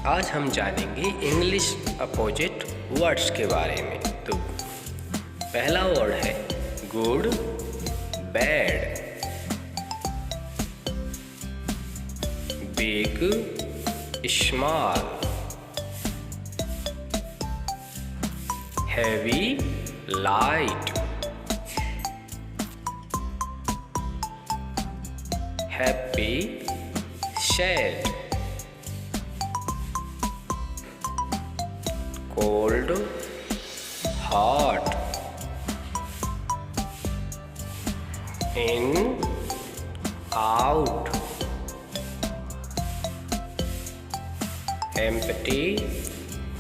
आज हम जानेंगे इंग्लिश अपोजिट वर्ड्स के बारे में। तो पहला वर्ड है good, bad, big, small, heavy, light, happy, sad, cold, hot, in, out, empty,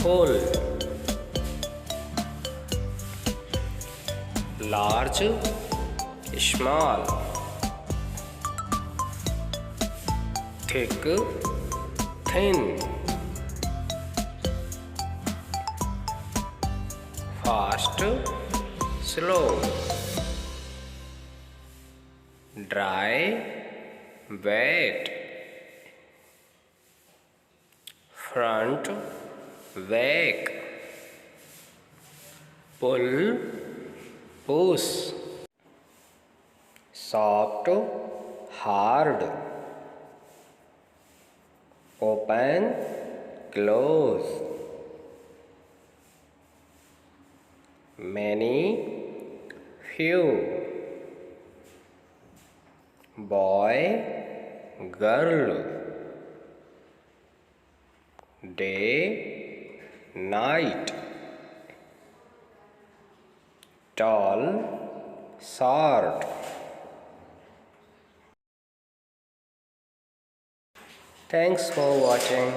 full, large, small, thick, thin, fast, slow, dry, wet, front, back, pull, push, soft, hard, open, close, many, few, boy, girl, day, night, tall, short. Thanks for watching.